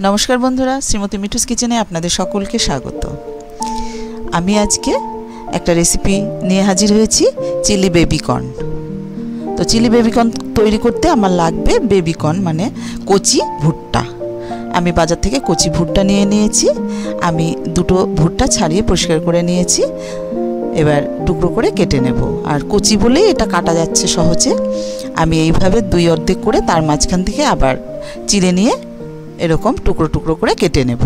नमस्कार बंधुरा श्रीमती मिठुस किचेने आपनादेर सकलके स्वागत। आमी आजके एक रेसिपि निये हाजिर हयेछि चिली बेबिकर्न। तो चिली बेबिकर्न तैरी करते आमार लागबे बेबिकर्न माने कचि भुट्टा। आमी बाजार थेके कचि भुट्टा निये नियेछि। आमी दुटो भुट्टा छाड़िये परिष्कार करे नियेछि। एबार टुकरो करे केटे नेब और कचि बोलेई एटा काटा जाच्छे सहजे। आमी एइभाবে दुई अर्धेक करे तार माझखान थेके आबार चिरे निये एरकम टुकरो टुकरो करे केटे नेब।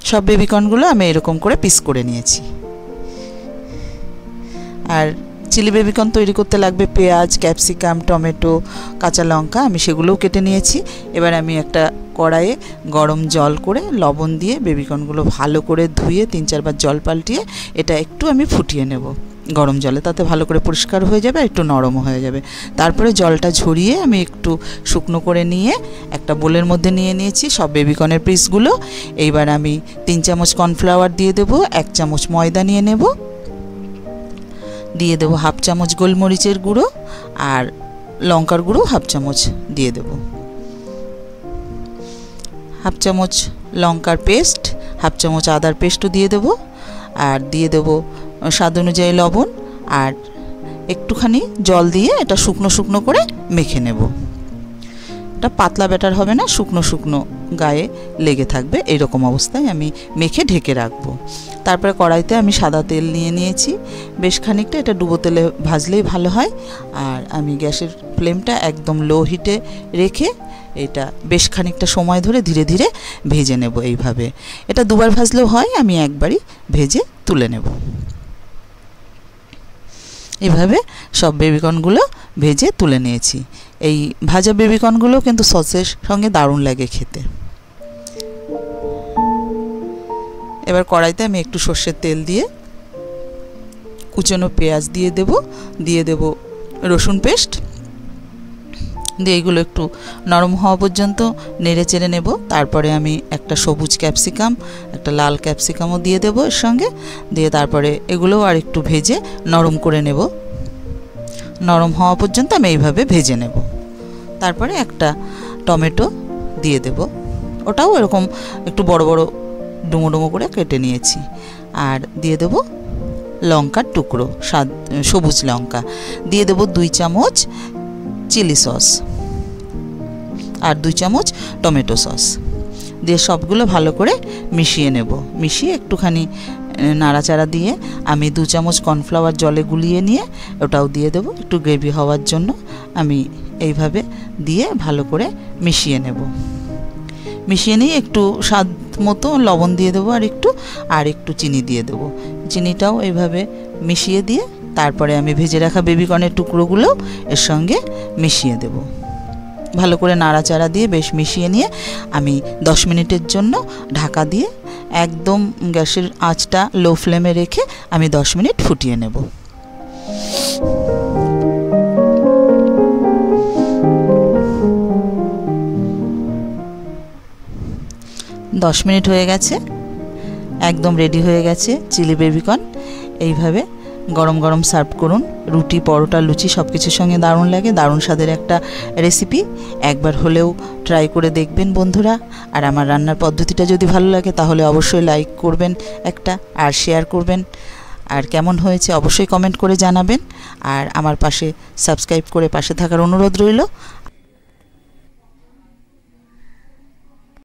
सब बेबिकर्नगुलो आमी एरकम करे पिस करे नियेछि। और चिली बेबिकर्न तैरी करते लागबे पेঁয়াজ, ক্যাপসিকাম, टमेटो, काँचा लंका आमी सेगुलोও केटे नियेछि। एबार आमी एकटा कड़ाइए गरम जल करे लवण दिए बेबिकर्नगुलो भालो करे धुए 3-4 बार जल पाल्टिए एटा एकटू आमी फुटिए नेब गरम जले, ताते भालो करे परिष्कार हो जाबे, एकटू नरम हो जाबे। तारपरे जलटा झरिए आमी एकटू शुकनो करे निये एकटा बोलेर मধ্যে निये नियेछि सब बेबिकर्नेर पिसगुलो। एइबार आमी 3 चामच कर्नफ्लावर दिए देब, 1 चामच मयदा निये नेब, दिए देब हाफ चामच गोलमरिचेर गुঁড়ো और लंकार गुঁড়ো हाफ चामच दिए देब, हाफ चामच लंकार पेस्ट, हाफ चामच आदार पेस्टो दिए देब और दिए देब स्वाद अनुयायी लवण और एकटूखानी जल दिए एटा शुकनो शुकनो करे मेखे नेब। এটা পাতলা ব্যাটার হবে না, শুকনো শুকনো গায়ে লেগে থাকবে এইরকম অবস্থায় আমি মেখে ঢেকে রাখবো। তারপরে কড়াইতে আমি সাদা তেল নিয়ে নিয়েছি বেশ খানিকটা, এটা ডুবো তেলে ভাজলেই ভালো হয়। আর আমি গ্যাসের ফ্লেমটা একদম লো হিটে রেখে এটা বেশ খানিকটা সময় ধরে ধীরে ধীরে ভেজে নেব। এইভাবে এটা দুবার ভাজলেও হয়, আমি একবারই ভেজে তুলে নেব। এইভাবে সব বেবিকর্নগুলো ভেজে তুলে নিয়েছি। এই ভাজা বেবিকর্নগুলো কিন্তু সসের সঙ্গে দারুণ লাগে খেতে। এবার কড়াইতে আমি একটু সরষের তেল দিয়ে কুচনো পেঁয়াজ দিয়ে দেব রসুন পেস্ট দিয়ে এগুলো একটু নরম হওয়া পর্যন্ত নেড়ে চেড়ে নেব। তারপরে আমি একটা সবুজ ক্যাপসিকাম, একটা লাল ক্যাপসিকামও দিয়ে দেব এর সঙ্গে, দিয়ে তারপরে এগুলোও আর একটু ভেজে নরম করে নেব। নরম হওয়া পর্যন্ত আমি এইভাবে ভেজে নেব। তারপরে একটা টমেটো দিয়ে দেব, ওটাও এরকম একটু বড় বড় ডুমো ডুমো করে কেটে নিয়েছি। আর দিয়ে দেব লঙ্কার টুকরো, সবুজ লঙ্কা দিয়ে দেব 2 চামচ চিলি সস আর 2 চামচ টমেটো সস দিয়ে সবগুলো ভালো করে মিশিয়ে নেব। মিশিয়ে একটুখানি নাড়াচাড়া দিয়ে আমি 2 চামচ কর্নফ্লাওয়ার জলে গুলিয়ে নিয়ে ওটাও দিয়ে দেব একটু গ্রেভি হওয়ার জন্য। আমি এইভাবে দিয়ে ভালো করে মিশিয়ে নেব। মিশিয়ে নিয়ে একটু স্বাদ মতো লবণ দিয়ে দেবো আর একটু চিনি দিয়ে দেবো। চিনিটাও এইভাবে মিশিয়ে দিয়ে তারপরে আমি ভেজে রাখা বেবিকর্নের টুকরোগুলো এর সঙ্গে মিশিয়ে দেব। ভালো করে নাড়াচাড়া দিয়ে বেশ মিশিয়ে নিয়ে আমি 10 মিনিটের জন্য ঢাকা দিয়ে একদম গ্যাসের আঁচটা লো ফ্লেমে রেখে আমি 10 মিনিট ফুটিয়ে নেব। 10 মিনিট হয়ে গেছে, একদম রেডি হয়ে গেছে চিলি বেবিকর্ন। এইভাবে গরম গরম সার্ভ করুন, রুটি, পরোটা, লুচি সব কিছুর সঙ্গে দারুণ লাগে। দারুণ স্বাদের একটা রেসিপি, একবার হলেও ট্রাই করে দেখবেন বন্ধুরা। আর আমার রান্নার পদ্ধতিটা যদি ভালো লাগে তাহলে অবশ্যই লাইক করবেন একটা, আর শেয়ার করবেন। আর কেমন হয়েছে অবশ্যই কমেন্ট করে জানাবেন। আর আমার পাশে সাবস্ক্রাইব করে পাশে থাকার অনুরোধ রইল।